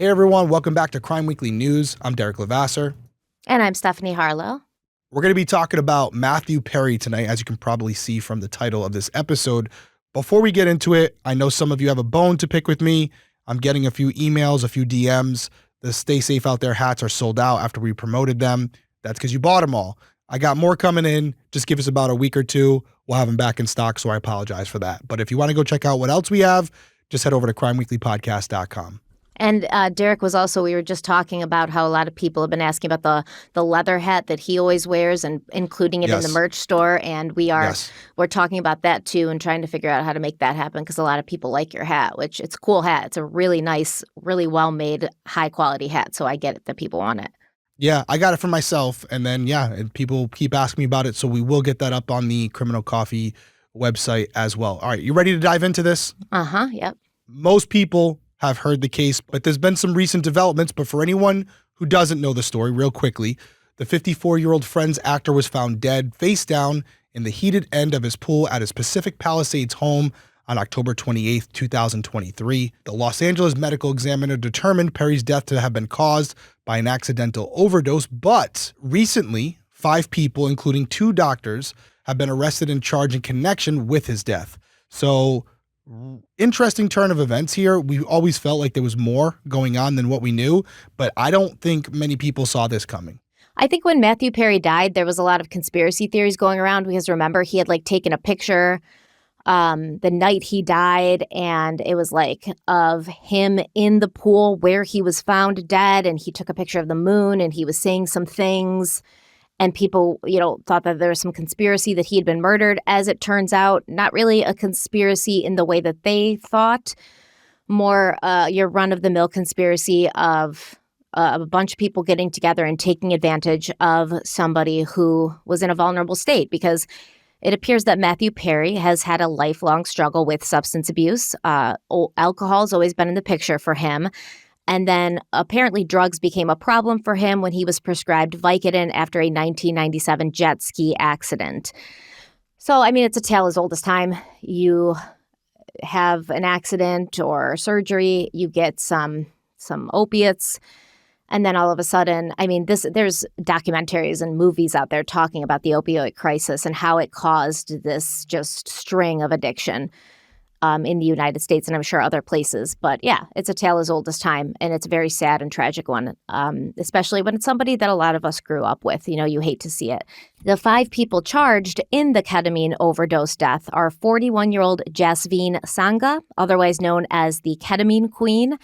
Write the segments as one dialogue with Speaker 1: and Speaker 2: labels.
Speaker 1: Hey everyone, welcome back to Crime Weekly News. I'm Derek Levasseur.
Speaker 2: And I'm Stephanie Harlow.
Speaker 1: We're going to be talking about Matthew Perry tonight, as you can probably see from the title of this episode. Before we get into it, I know some of you have a bone to pick with me. I'm getting a few emails, a few DMs. The Stay Safe Out There hats are sold out after we promoted them. That's because you bought them all. I got more coming in. Just give us about a week or two. We'll have them back in stock, so I apologize for that. But if you want to go check out what else we have, just head over to crimeweeklypodcast.com.
Speaker 2: And Derek we were just talking about how a lot of people have been asking about the leather hat that he always wears and including it in the merch store. And we're talking about that too and trying to figure out how to make that happen because a lot of people like your hat, which it's a cool hat. It's a really nice, really well-made, high-quality hat. So I get it that people want it.
Speaker 1: Yeah, I got it for myself. And then, and people keep asking me about it. So we will get that up on the Criminal Coffee website as well. All right, you ready to dive into this?
Speaker 2: Yep.
Speaker 1: Most people have heard the case, but there's been some recent developments. But for anyone who doesn't know the story, real quickly, the 54-year-old Friends actor was found dead, face down in the heated end of his pool at his Pacific Palisades home on October 28th, 2023. The Los Angeles medical examiner determined Perry's death to have been caused by an accidental overdose, but recently, 5 people, including 2 doctors, have been arrested and charged in connection with his death. So, interesting turn of events here. We always felt like there was more going on than what we knew, but I don't think many people saw this coming.
Speaker 2: I think when Matthew Perry died, there was a lot of conspiracy theories going around because remember, he had taken a picture the night he died, and it was of him in the pool where he was found dead, and he took a picture of the moon and he was saying some things. And people, thought that there was some conspiracy that he had been murdered. As it turns out, not really a conspiracy in the way that they thought. More your run-of-the-mill conspiracy of a bunch of people getting together and taking advantage of somebody who was in a vulnerable state. Because it appears that Matthew Perry has had a lifelong struggle with substance abuse. Alcohol has always been in the picture for him. And then apparently drugs became a problem for him when he was prescribed Vicodin after a 1997 jet ski accident. So, it's a tale as old as time. You have an accident or surgery, you get some opiates, and then all of a sudden, there's documentaries and movies out there talking about the opioid crisis and how it caused this just string of addiction. In the United States and I'm sure other places. But yeah, it's a tale as old as time, and it's a very sad and tragic one, especially when it's somebody that a lot of us grew up with. You hate to see it. The 5 people charged in the ketamine overdose death are 41-year-old Jasveen Sangha, otherwise known as the Ketamine Queen.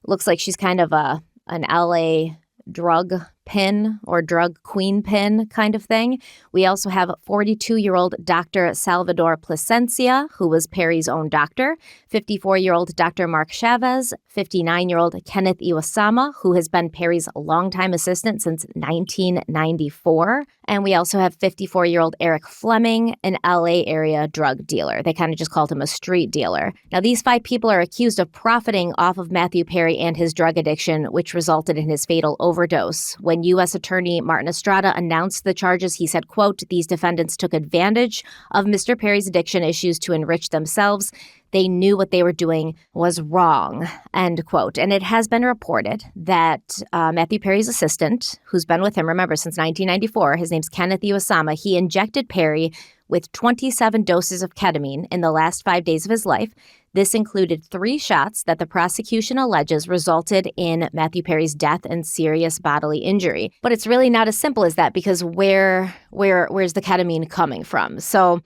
Speaker 2: Looks like she's kind of an LA drug pin or drug queen pin kind of thing. We also have 42-year-old Dr. Salvador Plasencia, who was Perry's own doctor, 54-year-old Dr. Mark Chavez, 59-year-old Kenneth Iwasama, who has been Perry's longtime assistant since 1994. And we also have 54-year-old Eric Fleming, an LA area drug dealer. They kind of just called him a street dealer. Now, these 5 people are accused of profiting off of Matthew Perry and his drug addiction, which resulted in his fatal overdose. When U.S. Attorney Martin Estrada announced the charges, he said, quote, "These defendants took advantage of Mr. Perry's addiction issues to enrich themselves. They knew what they were doing was wrong," end quote. And it has been reported that Matthew Perry's assistant, who's been with him, remember, since 1994, his name's Kenneth Iwasama, he injected Perry with 27 doses of ketamine in the last 5 days of his life. This included 3 shots that the prosecution alleges resulted in Matthew Perry's death and serious bodily injury. But it's really not as simple as that because where's the ketamine coming from? So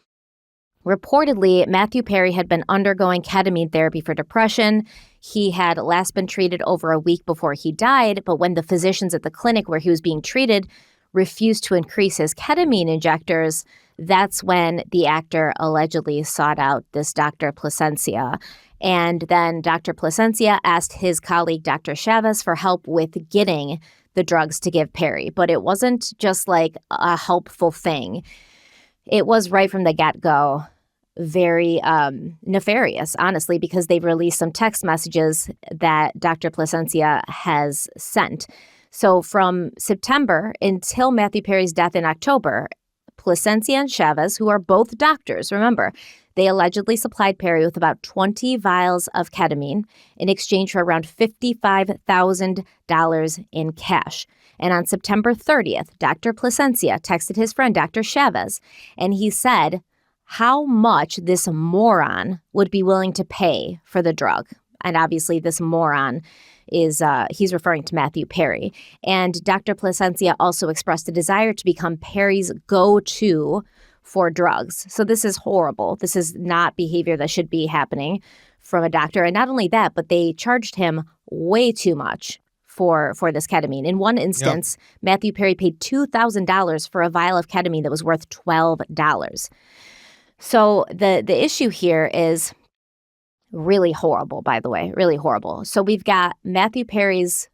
Speaker 2: reportedly, Matthew Perry had been undergoing ketamine therapy for depression. He had last been treated over a week before he died, but when the physicians at the clinic where he was being treated refused to increase his ketamine injectors, that's when the actor allegedly sought out this Dr. Plasencia. And then Dr. Plasencia asked his colleague, Dr. Chavez, for help with getting the drugs to give Perry. But it wasn't just a helpful thing. It was right from the get-go very nefarious, honestly, because they've released some text messages that Dr. Plasencia has sent. So from September until Matthew Perry's death in October, Plasencia and Chavez, who are both doctors, remember, They allegedly supplied Perry with about 20 vials of ketamine in exchange for around $55,000 in cash. And on September 30th, Dr. Plasencia texted his friend, Dr. Chavez, and he said how much this moron would be willing to pay for the drug. And obviously this moron is he's referring to Matthew Perry. And Dr. Plasencia also expressed a desire to become Perry's go-to for drugs. So this is horrible. This is not behavior that should be happening from a doctor. And not only that, but they charged him way too much for this ketamine. In one instance, Matthew Perry paid $2,000 for a vial of ketamine that was worth $12. So the issue here is really horrible, by the way, really horrible. So we've got Matthew Perry's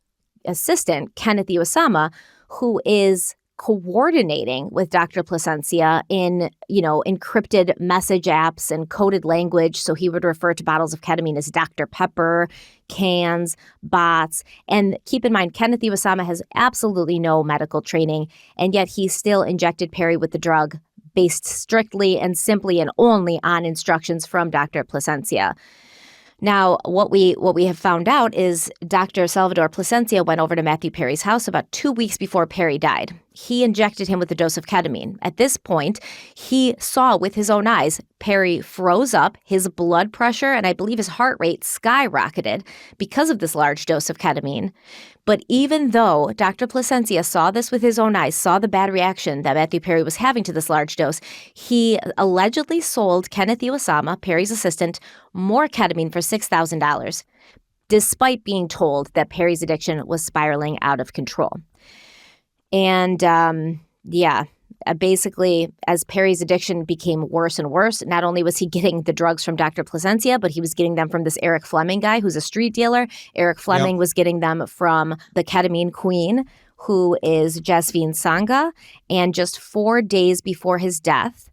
Speaker 2: assistant, Kenneth Iwasama, who is coordinating with Dr. Plasencia in, encrypted message apps and coded language. So he would refer to bottles of ketamine as Dr. Pepper, cans, bots. And keep in mind, Kenneth Iwasama has absolutely no medical training, and yet he still injected Perry with the drug based strictly and simply and only on instructions from Dr. Plasencia. Now, what we have found out is Dr. Salvador Plasencia went over to Matthew Perry's house about 2 weeks before Perry died. He injected him with a dose of ketamine. At this point, he saw with his own eyes Perry froze up, his blood pressure, and I believe his heart rate skyrocketed because of this large dose of ketamine. But even though Dr. Plasencia saw this with his own eyes, saw the bad reaction that Matthew Perry was having to this large dose, he allegedly sold Kenneth Iwasama, Perry's assistant, more ketamine for $6,000, despite being told that Perry's addiction was spiraling out of control. And basically, as Perry's addiction became worse and worse, not only was he getting the drugs from Dr. Plasencia, but he was getting them from this Eric Fleming guy who's a street dealer. Eric Fleming was getting them from the ketamine queen, who is Jasvine Sangha. And just 4 days before his death,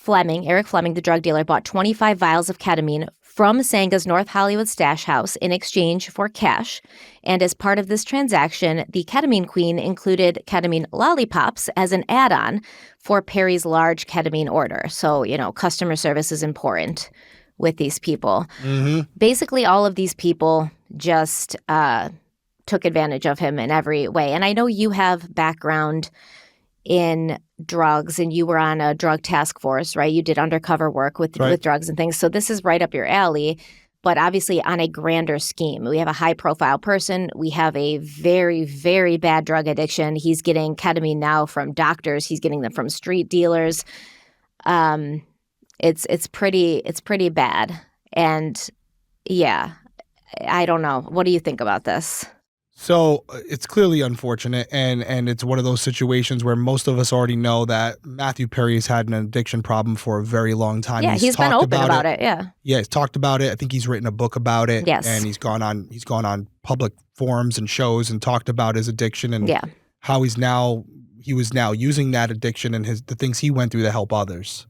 Speaker 2: Eric Fleming, the drug dealer, bought 25 vials of ketamine from Sangha's North Hollywood stash house in exchange for cash. And as part of this transaction, the ketamine queen included ketamine lollipops as an add-on for Perry's large ketamine order. So, customer service is important with these people. Mm-hmm. Basically, all of these people just took advantage of him in every way. And I know you have background in drugs and you were on a drug task force, right? You did undercover work with drugs and things. So this is right up your alley, but obviously on a grander scheme. We have a high profile person. We have a very, very bad drug addiction. He's getting ketamine now from doctors. He's getting them from street dealers. It's pretty bad. And yeah, I don't know. What do you think about this?
Speaker 1: So it's clearly unfortunate, and it's one of those situations where most of us already know that Matthew Perry has had an addiction problem for a very long time.
Speaker 2: Yeah, he's been open about it. Yeah,
Speaker 1: he's talked about it. I think he's written a book about it.
Speaker 2: Yes,
Speaker 1: and he's gone on public forums and shows and talked about his addiction and how he was now using that addiction and the things he went through to help others.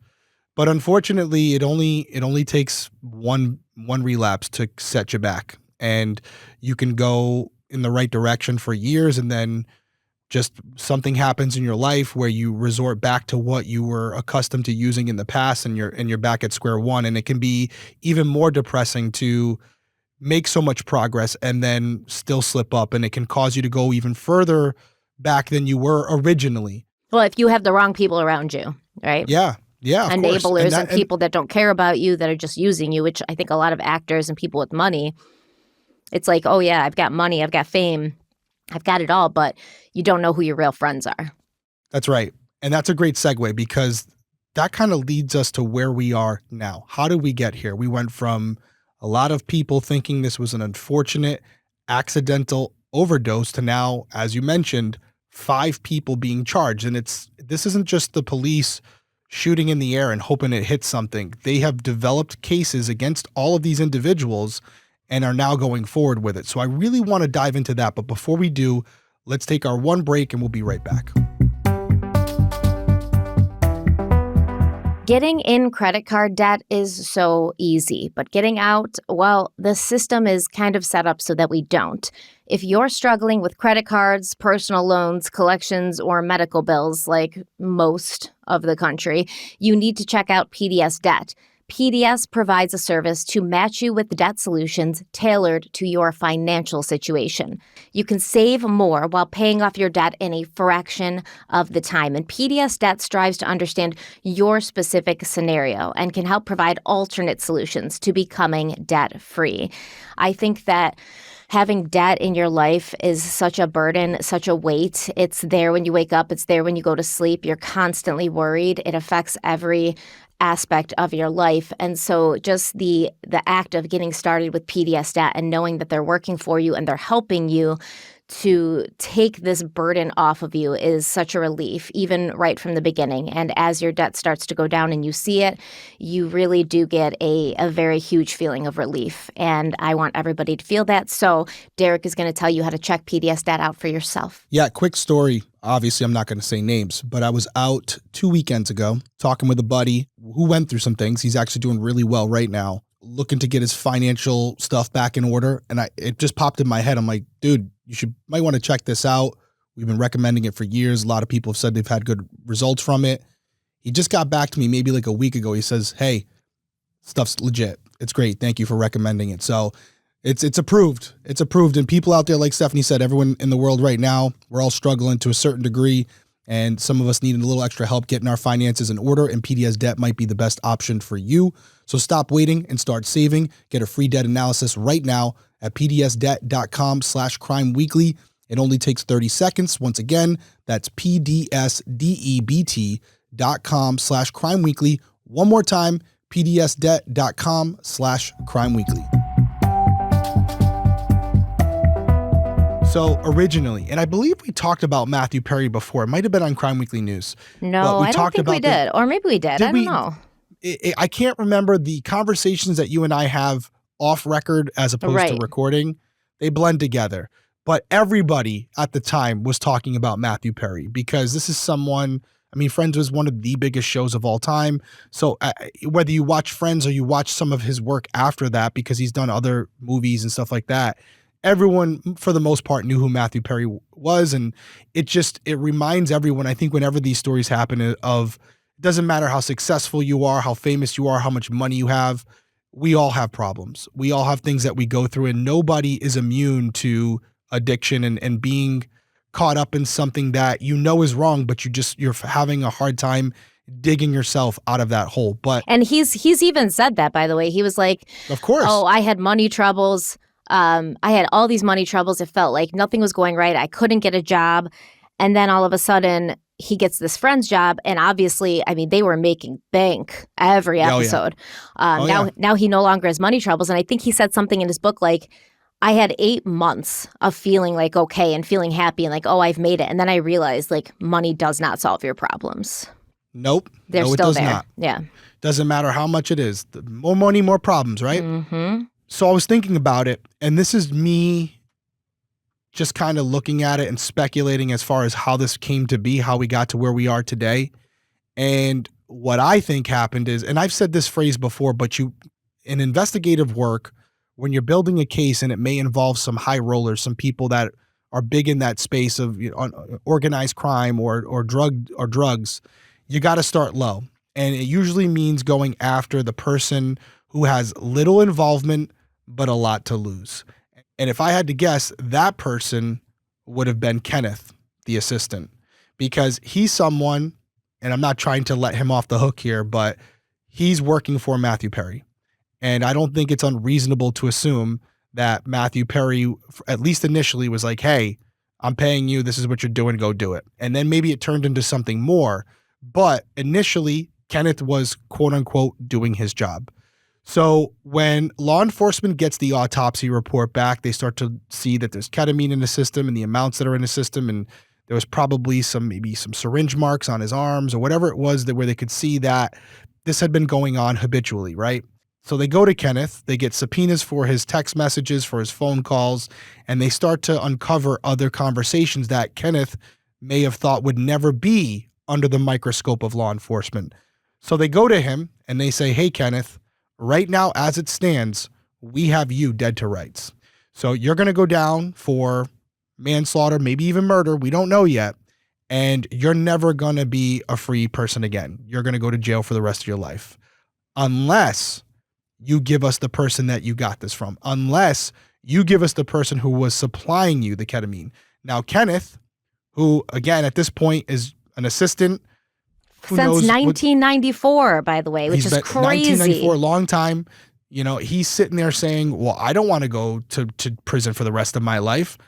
Speaker 1: But unfortunately, it only takes one relapse to set you back, and you can go in the right direction for years, and then just something happens in your life where you resort back to what you were accustomed to using in the past, and you're back at square one. And it can be even more depressing to make so much progress and then still slip up, and it can cause you to go even further back than you were originally.
Speaker 2: Well, if you have the wrong people around you, right?
Speaker 1: Yeah, of
Speaker 2: enablers
Speaker 1: course.
Speaker 2: and people that don't care about you, that are just using you, which I think a lot of actors and people with money, it's like, oh yeah, I've got money, I've got fame, I've got it all, but you don't know who your real friends are.
Speaker 1: That's right. And that's a great segue, because that kind of leads us to where we are now. How did we get here? We went from a lot of people thinking this was an unfortunate, accidental overdose to now, as you mentioned, 5 people being charged. And this isn't just the police shooting in the air and hoping it hits something. They have developed cases against all of these individuals and are now going forward with it. So I really want to dive into that. But before we do, let's take our one break and we'll be right back.
Speaker 2: Getting in credit card debt is so easy, but getting out, well, the system is kind of set up so that we don't. If you're struggling with credit cards, personal loans, collections, or medical bills, like most of the country, you need to check out PDS Debt. PDS provides a service to match you with debt solutions tailored to your financial situation. You can save more while paying off your debt in a fraction of the time. And PDS Debt strives to understand your specific scenario and can help provide alternate solutions to becoming debt-free. I think that having debt in your life is such a burden, such a weight. It's there when you wake up. It's there when you go to sleep. You're constantly worried. It affects every aspect of your life. And so just the act of getting started with PDS Debt and knowing that they're working for you and they're helping you to take this burden off of you is such a relief, even right from the beginning. And as your debt starts to go down and you see it, you really do get a very huge feeling of relief. And I want everybody to feel that. So Derek is going to tell you how to check PDS Debt out for yourself.
Speaker 1: Yeah, quick story. Obviously, I'm not going to say names, but I was out 2 weekends ago talking with a buddy who went through some things. He's actually doing really well right now, looking to get his financial stuff back in order. And it just popped in my head. I'm like, dude, might want to check this out. We've been recommending it for years. A lot of people have said they've had good results from it. He just got back to me maybe like a week ago. He says, hey, stuff's legit. It's great. Thank you for recommending it. So it's approved. It's approved. And people out there, like Stephanie said, everyone in the world right now, we're all struggling to a certain degree. And some of us need a little extra help getting our finances in order. And PDS Debt might be the best option for you. So stop waiting and start saving. Get a free debt analysis right now at pdsdebt.com/crimeweekly. It only takes 30 seconds. Once again, that's pdsdebt.com/crimeweekly. One more time, pdsdebt.com/crimeweekly. So originally, and I believe we talked about Matthew Perry before. It might have been on Crime Weekly News.
Speaker 2: No, I don't think we did. Or maybe we did. I don't know.
Speaker 1: I can't remember the conversations that you and I have off record as opposed to recording. They blend together. But everybody at the time was talking about Matthew Perry because this is someone, I mean, Friends was one of the biggest shows of all time. So whether you watch Friends or you watch some of his work after that, because he's done other movies and stuff like that, everyone, for the most part, knew who Matthew Perry was. And it reminds everyone, I think, whenever these stories happen, of it doesn't matter how successful you are, how famous you are, how much money you have, we all have problems. We all have things that we go through, and nobody is immune to addiction and being caught up in something that you know is wrong, but you're having a hard time digging yourself out of that hole.
Speaker 2: And he's even said that, by the way. He was like,
Speaker 1: of course.
Speaker 2: Oh, I had money troubles. I had all these money troubles. It felt like nothing was going right. I couldn't get a job. And then all of a sudden he gets this Friends job. And obviously, I mean, they were making bank every episode. Now he no longer has money troubles. And I think he said something in his book like, I had 8 months of feeling like okay and feeling happy and like, oh, I've made it. And then I realized like money does not solve your problems.
Speaker 1: Nope.
Speaker 2: They're
Speaker 1: still
Speaker 2: it does
Speaker 1: there.
Speaker 2: Not. Yeah.
Speaker 1: Doesn't matter how much it is. The more money, more problems, right?
Speaker 2: Mm-hmm.
Speaker 1: So I was thinking about it, and this is me just kind of looking at it and speculating as far as how this came to be, how we got to where we are today. And what I think happened is, and I've said this phrase before, but in investigative work, when you're building a case and it may involve some high rollers, some people that are big in that space of organized crime or drugs, you got to start low. And it usually means going after the person who has little involvement but a lot to lose. And if I had to guess, that person would have been Kenneth, the assistant, because he's someone, and I'm not trying to let him off the hook here, but he's working for Matthew Perry. And I don't think it's unreasonable to assume that Matthew Perry, at least initially, was like, hey, I'm paying you. This is what you're doing. Go do it. And then maybe it turned into something more. But initially, Kenneth was, quote unquote, doing his job. So when law enforcement gets the autopsy report back, they start to see that there's ketamine in the system and the amounts that are in the system. And there was probably maybe some syringe marks on his arms or whatever it was where they could see that this had been going on habitually, right? So they go to Kenneth, they get subpoenas for his text messages, for his phone calls, and they start to uncover other conversations that Kenneth may have thought would never be under the microscope of law enforcement. So they go to him and they say, hey, Kenneth, right now, as it stands, we have you dead to rights. So you're going to go down for manslaughter, maybe even murder. We don't know yet. And you're never going to be a free person again. You're going to go to jail for the rest of your life. unless you give us the person that you got this from, unless you give us the person who was supplying you the ketamine. Now, Kenneth, who again at this point is an assistant, who
Speaker 2: Since
Speaker 1: knows
Speaker 2: 1994, by the way, which is crazy.
Speaker 1: 1994, long time. He's sitting there saying, well, I don't want to go to prison for the rest of my life.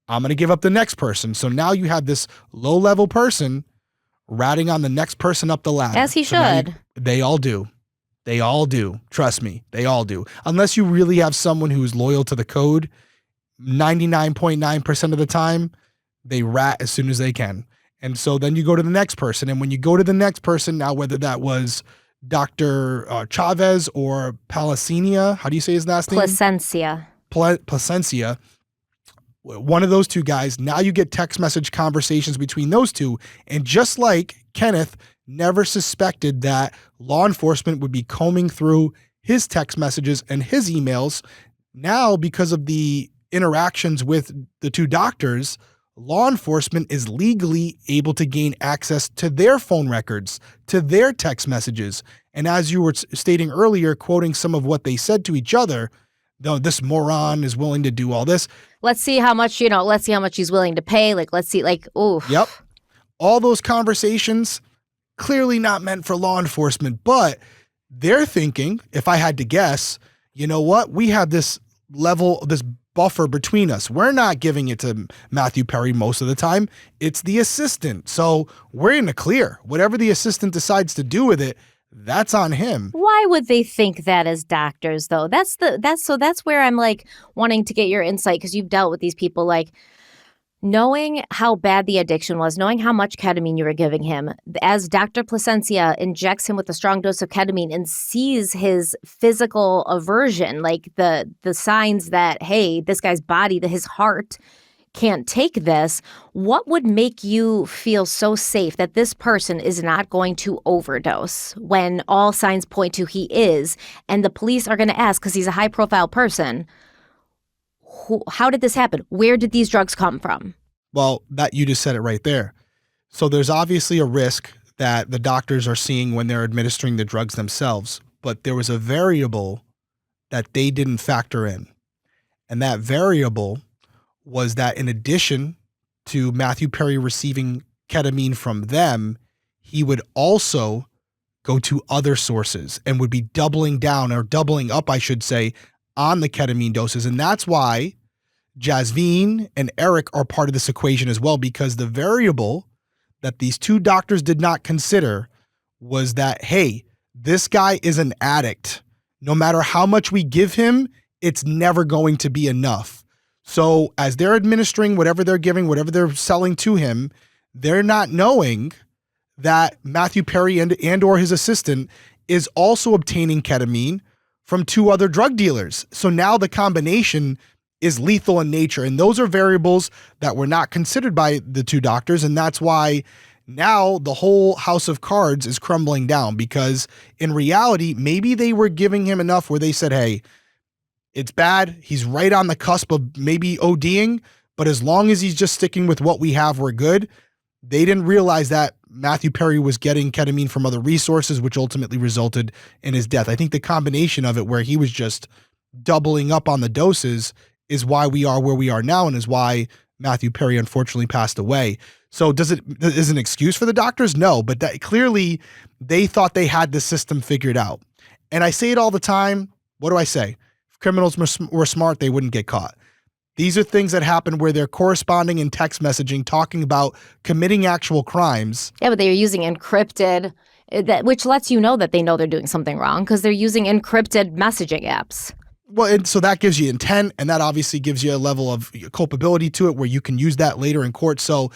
Speaker 1: I'm going to give up the next person. So now you have this low-level person ratting on the next person up the ladder.
Speaker 2: As he should.
Speaker 1: They all do. They all do. Trust me. They all do. Unless you really have someone who's loyal to the code, 99.9% of the time, they rat as soon as they can. And so then you go to the next person. And when you go to the next person, now whether that was Dr. Chavez or Palacinia, how do you say his last name? Placencia. One of those two guys, now you get text message conversations between those two. And just like Kenneth never suspected that law enforcement would be combing through his text messages and his emails, now because of the interactions with the two doctors, law enforcement is legally able to gain access to their phone records, to their text messages. And as you were stating earlier, quoting some of what they said to each other, though this moron is willing to do all this.
Speaker 2: Let's see how much, let's see how much he's willing to pay. Oof.
Speaker 1: Yep. All those conversations, clearly not meant for law enforcement, but they're thinking, if I had to guess, you know what? We have this level, this buffer between us. We're not giving it to Matthew Perry most of the time. It's the assistant. So we're in the clear. Whatever the assistant decides to do with it, that's on him.
Speaker 2: Why would they think that as doctors, though? That's where I'm wanting to get your insight, because you've dealt with these people, knowing how bad the addiction was, knowing how much ketamine you were giving him, as Dr. Placencia injects him with a strong dose of ketamine and sees his physical aversion, the signs that, hey, this guy's body, his heart can't take this, what would make you feel so safe that this person is not going to overdose when all signs point to he is, and the police are going to ask, because he's a high-profile person, how did this happen? Where did these drugs come from?
Speaker 1: Well, that you just said it right there. So there's obviously a risk that the doctors are seeing when they're administering the drugs themselves, but there was a variable that they didn't factor in. And that variable was that in addition to Matthew Perry receiving ketamine from them, he would also go to other sources and would be doubling down, or doubling up, I should say, on the ketamine doses. And that's why Jasvine and Eric are part of this equation as well, because the variable that these two doctors did not consider was that, hey, this guy is an addict. No matter how much we give him, it's never going to be enough. So as they're administering whatever they're giving, whatever they're selling to him, they're not knowing that Matthew Perry and or his assistant is also obtaining ketamine from two other drug dealers. So now the combination is lethal in nature. And those are variables that were not considered by the two doctors. And that's why now the whole house of cards is crumbling down, because in reality, maybe they were giving him enough where they said, hey, it's bad. He's right on the cusp of maybe ODing, but as long as he's just sticking with what we have, we're good. They didn't realize that Matthew Perry was getting ketamine from other resources, which ultimately resulted in his death. I think the combination of it, where he was just doubling up on the doses, is why we are where we are now, and is why Matthew Perry unfortunately passed away. So is an excuse for the doctors? No, but that clearly they thought they had the system figured out. And I say it all the time. What do I say? If criminals were smart, they wouldn't get caught. These are things that happen where they're corresponding in text messaging, talking about committing actual crimes.
Speaker 2: Yeah, but they're using encrypted, which lets you know that they know they're doing something wrong, because they're using encrypted messaging apps.
Speaker 1: Well, and so that gives you intent, and that obviously gives you a level of culpability to it where you can use that later in court. So,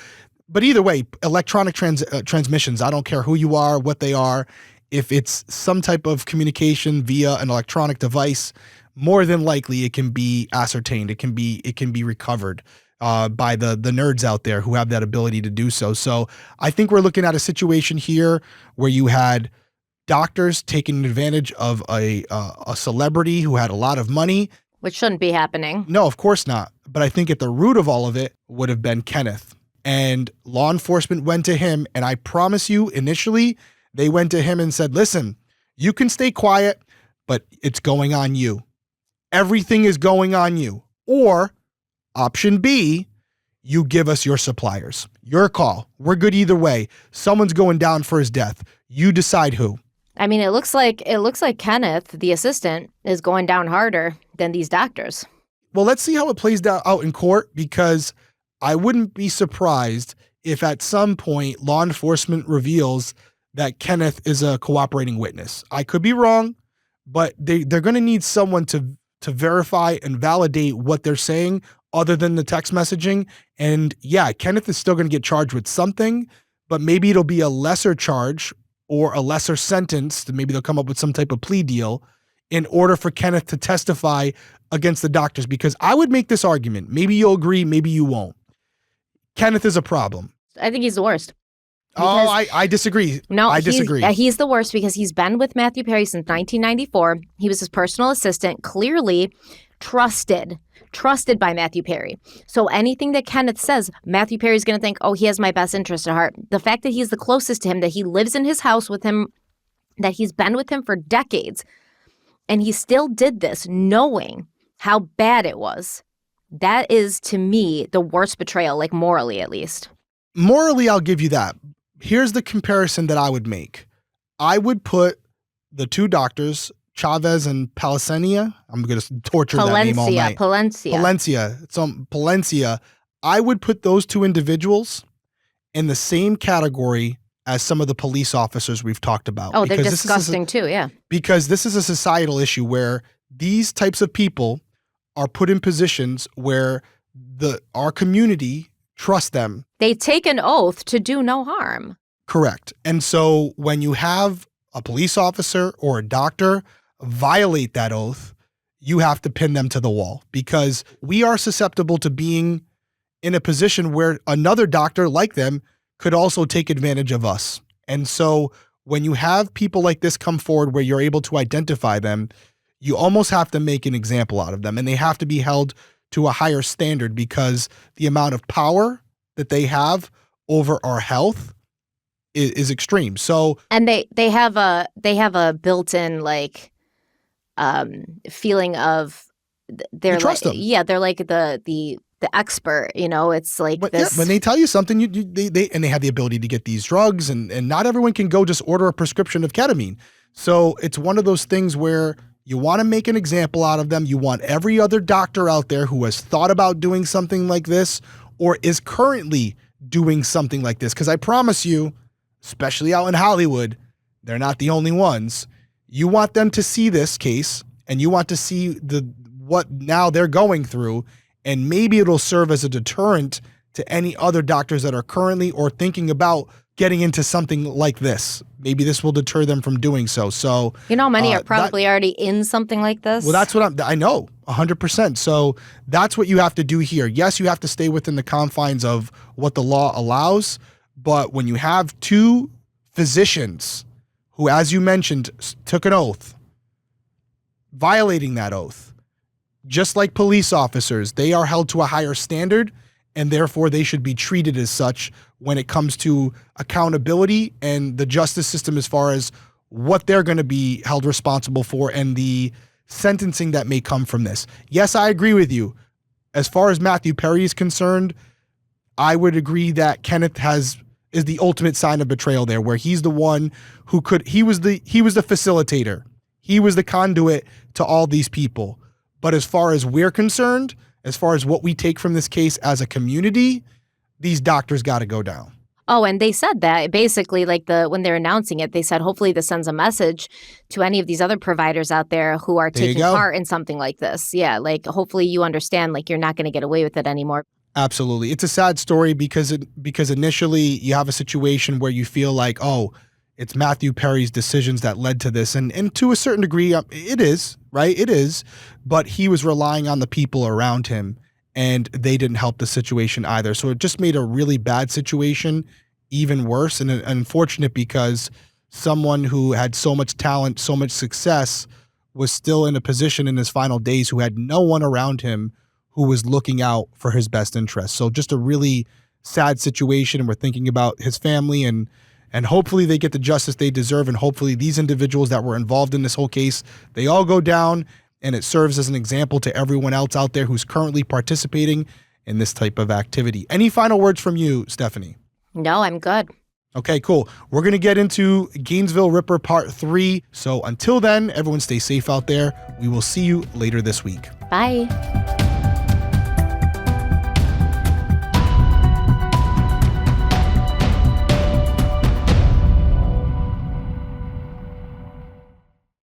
Speaker 1: but either way, electronic transmissions, I don't care who you are, what they are, if it's some type of communication via an electronic device, more than likely it can be ascertained. It can be recovered by the nerds out there who have that ability to do so. So I think we're looking at a situation here where you had doctors taking advantage of a celebrity who had a lot of money.
Speaker 2: Which shouldn't be happening.
Speaker 1: No, of course not. But I think at the root of all of it would have been Kenneth. And law enforcement went to him. And I promise you, initially, they went to him and said, listen, You can stay quiet, but it's going on you. Everything is going on you. Or option B, you give us your suppliers. Your call. We're good either way. Someone's going down for his death. You decide who.
Speaker 2: I mean, it looks like Kenneth, the assistant, is going down harder than these doctors.
Speaker 1: Well, let's see how it plays out in court, because I wouldn't be surprised if at some point law enforcement reveals that Kenneth is a cooperating witness. I could be wrong, but they're going to need someone to verify and validate what they're saying other than the text messaging. And yeah, Kenneth is still going to get charged with something, but maybe it'll be a lesser charge or a lesser sentence. Maybe they'll come up with some type of plea deal in order for Kenneth to testify against the doctors. Because I would make this argument. Maybe you'll agree, maybe you won't. Kenneth is a problem.
Speaker 2: I think he's the worst.
Speaker 1: I disagree.
Speaker 2: No,
Speaker 1: I disagree.
Speaker 2: He's the worst because he's been with Matthew Perry since 1994. He was his personal assistant, clearly trusted by Matthew Perry. So anything that Kenneth says, Matthew Perry's going to think, oh, he has my best interest at heart. The fact that he's the closest to him, that he lives in his house with him, that he's been with him for decades, and he still did this knowing how bad it was. That is, to me, the worst betrayal, like morally at least.
Speaker 1: Morally, I'll give you that. Here's the comparison that I would make. I would put the two doctors, Chavez and Palencia. I'm going to torture that name all night. Palencia. I would put those two individuals in the same category as some of the police officers we've talked about.
Speaker 2: Oh, they're disgusting too, yeah.
Speaker 1: Because this is a societal issue where these types of people are put in positions where our community trust them.
Speaker 2: They take an oath to do no harm.
Speaker 1: Correct. And so when you have a police officer or a doctor violate that oath, you have to pin them to the wall, because we are susceptible to being in a position where another doctor like them could also take advantage of us. And so when you have people like this come forward where you're able to identify them, you almost have to make an example out of them, and they have to be held to a higher standard, because the amount of power that they have over our health is extreme. So,
Speaker 2: and they have a built-in like feeling of they're
Speaker 1: trust
Speaker 2: like
Speaker 1: them.
Speaker 2: Yeah, they're like the expert, you know. It's like this.
Speaker 1: Yeah, when they tell you something, they have the ability to get these drugs, and not everyone can go just order a prescription of ketamine. So it's one of those things where you want to make an example out of them. You want every other doctor out there who has thought about doing something like this or is currently doing something like this. Because I promise you, especially out in Hollywood, they're not the only ones. You want them to see this case, and you want to see what now they're going through, and maybe it'll serve as a deterrent to any other doctors that are currently or thinking about getting into something like this. Maybe this will deter them from doing so. So,
Speaker 2: you know, many are probably already in something like this.
Speaker 1: Well, that's what I know 100%. So that's what you have to do here. Yes, you have to stay within the confines of what the law allows. But when you have two physicians who, as you mentioned, took an oath, violating that oath, just like police officers, they are held to a higher standard, and therefore they should be treated as such when it comes to accountability and the justice system as far as what they're going to be held responsible for and the sentencing that may come from this. Yes, I agree with you. As far as Matthew Perry is concerned, I would agree that Kenneth is the ultimate sign of betrayal there, where he's the one who he was the facilitator. He was the conduit to all these people. But as far as we're concerned, as far as what we take from this case as a community, these doctors got to go down.
Speaker 2: Oh, and they said that basically, like when they're announcing it, they said, hopefully this sends a message to any of these other providers out there who are taking part in something like this. Yeah, like hopefully you understand, like you're not going to get away with it anymore.
Speaker 1: Absolutely. It's a sad story because initially you have a situation where you feel like, oh, it's Matthew Perry's decisions that led to this. And to a certain degree, it is, right? It is. But he was relying on the people around him, and they didn't help the situation either. So it just made a really bad situation even worse, and unfortunate because someone who had so much talent, so much success, was still in a position in his final days who had no one around him who was looking out for his best interests. So just a really sad situation, and we're thinking about his family and And hopefully they get the justice they deserve. And hopefully these individuals that were involved in this whole case, they all go down, and it serves as an example to everyone else out there who's currently participating in this type of activity. Any final words from you, Stephanie?
Speaker 2: No, I'm good.
Speaker 1: Okay, cool. We're going to get into Gainesville Ripper Part 3. So until then, everyone stay safe out there. We will see you later this week.
Speaker 2: Bye.